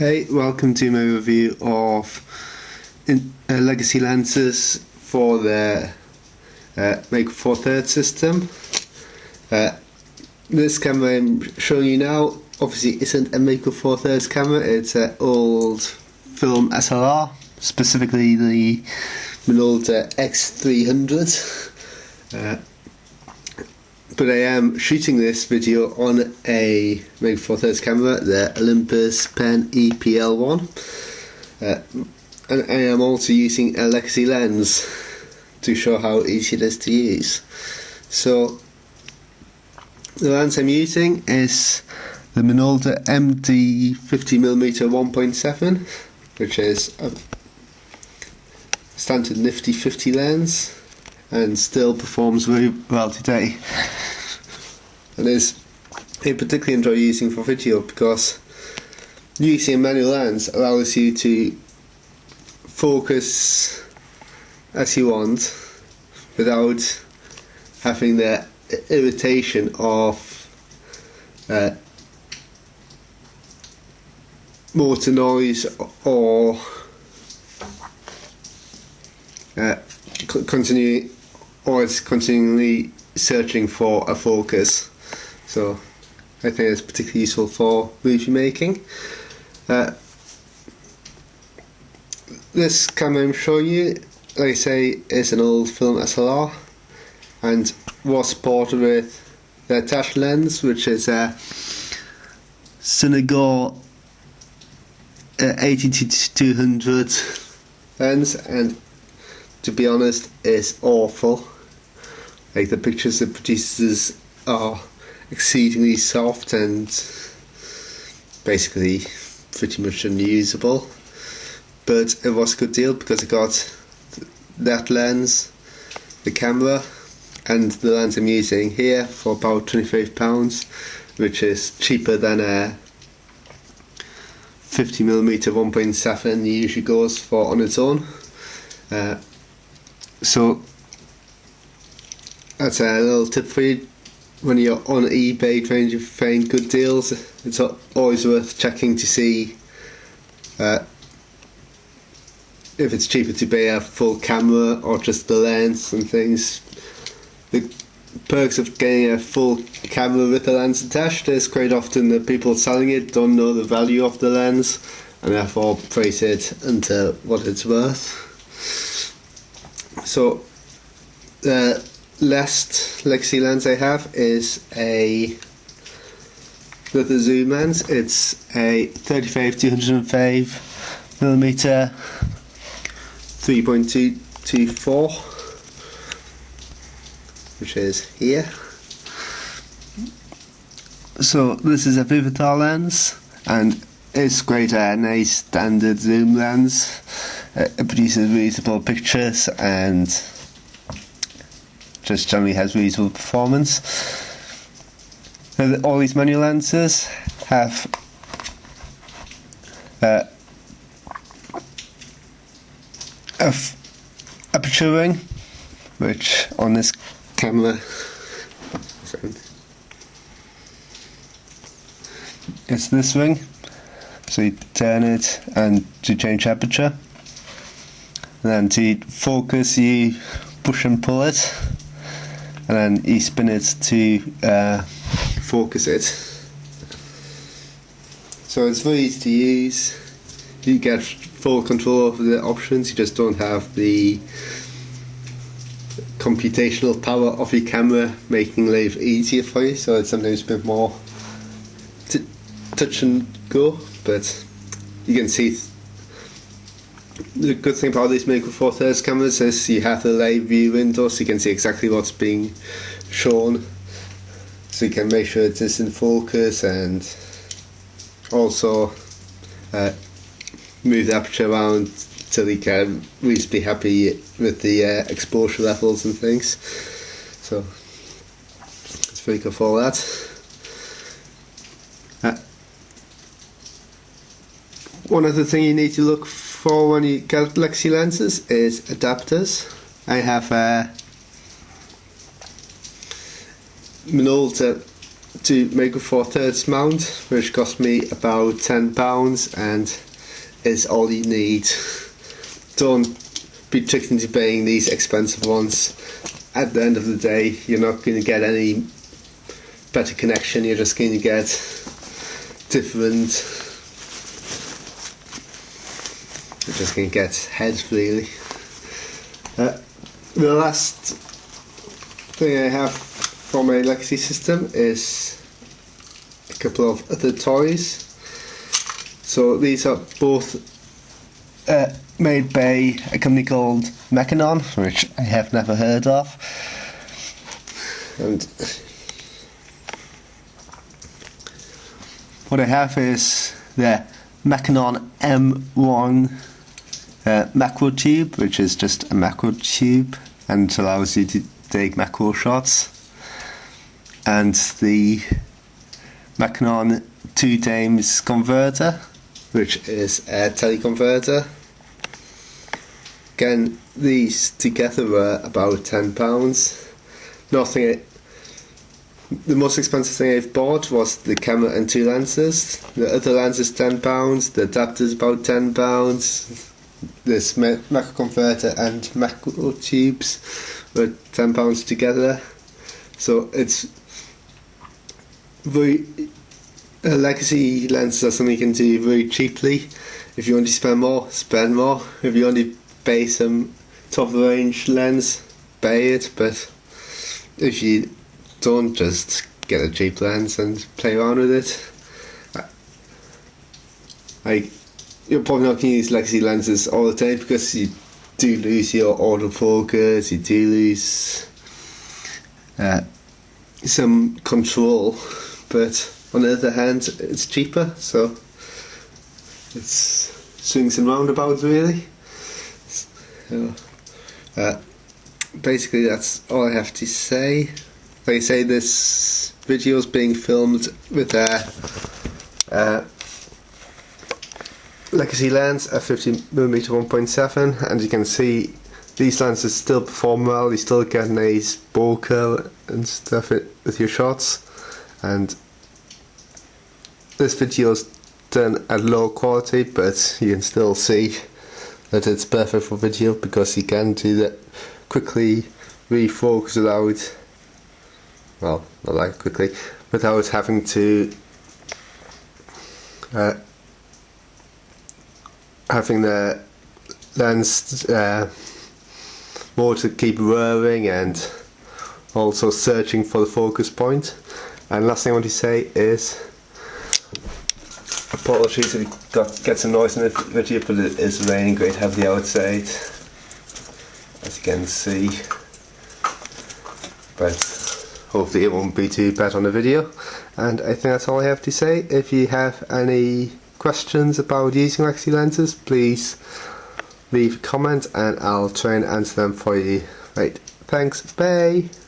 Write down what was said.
Hey, welcome to my review of legacy lenses for the Make 4/3 system. This camera I'm showing you now obviously isn't a Make 4/3 camera, it's an old film SLR, specifically the Minolta X300. But I am shooting this video on a Make 4/3 camera, the Olympus Pen E-pl1, and I am also using a legacy lens to show how easy it is to use. So the lens I'm using is the Minolta MD 50mm 1.7, which is a standard nifty 50 lens and still performs very well today, and is I particularly enjoy using for video because using a manual lens allows you to focus as you want without having the irritation of motor noise or continually searching for a focus. So I think it's particularly useful for movie making. This camera I'm showing you, like I say, is an old film SLR and was supported with the attached lens, which is a Cinegore 80-200 lens, and to be honest, it's awful. Like, the pictures it produces are exceedingly soft and basically pretty much unusable. But it was a good deal because I got that lens, the camera, and the lens I'm using here for about £25, which is cheaper than a 50mm 1.7 usually goes for on its own. So that's a little tip for you. When you're on eBay trying to find good deals, it's always worth checking to see if it's cheaper to buy a full camera or just the lens and things. The perks of getting a full camera with the lens attached is quite often the people selling it don't know the value of the lens and therefore price it into what it's worth. So the last legacy lens I have is with a zoom lens. It's a 35-205mm 3.224, which is here. So this is a Vivitar lens and it's quite a nice standard zoom lens. It produces reasonable pictures and just generally has reasonable performance. Now, all these manual lenses have aperture ring, which on this camera it's this ring, so you turn it and to change aperture, and then to focus you push and pull it, and then you spin it to focus it. So it's very easy to use. You get full control over the options, you just don't have the computational power of your camera making life easier for you, so it's sometimes a bit more touch and go, but you can see the good thing about these Make 4/3 cameras is you have the live view window, so you can see exactly what's being shown, so you can make sure it is in focus and also move the aperture around till you can reasonably happy with the exposure levels and things. So it's very good for all that. One other thing you need to look for when you get legacy lenses is adapters. I have a Minolta to make a 4/3 mount, which cost me about £10 and is all you need. Don't be tricked into buying these expensive ones. At the end of the day, you're not going to get any better connection, you're just going to get different. You're just going to get heads, really. The last thing I have for my legacy system is a couple of other toys. So these are both made by a company called Mechanon, which I have never heard of. And what I have is the Mechanon M1 macro tube, which is just a macro tube and allows you to take macro shots, and the Mechanon 2x converter, which is a teleconverter. Again, these together were about £10. The most expensive thing I've bought was the camera and 2 lenses. The other lens is £10, the adapter is about £10. This macro converter and macro tubes were £10 together. So it's very legacy lenses are something you can do very cheaply. If you want to spend more, spend more. If you want to buy some top of the range lens, buy it. But if you don't, just get a cheap lens and play around with it. You're probably not going to use legacy lenses all the time because you do lose your autofocus, you do lose some control, but on the other hand it's cheaper, so it's swings and roundabouts really. So, basically that's all I have to say. Like I say, this video is being filmed with a legacy lens, a 50mm 1.7, and you can see these lenses still perform well. You still get a nice bokeh and stuff with your shots, and this video is done at low quality, but you can still see that it's perfect for video because you can do that quickly refocus without, well, not that quickly, without having to having the lens more to keep whirring and also searching for the focus point. And last thing I want to say is, apologies if you get some noise in the video, but it is raining great heavily outside, as you can see, but hopefully it won't be too bad on the video. And I think that's all I have to say. If you have any questions about using legacy lenses, please leave a comment and I'll try and answer them for you. Right, thanks, bye!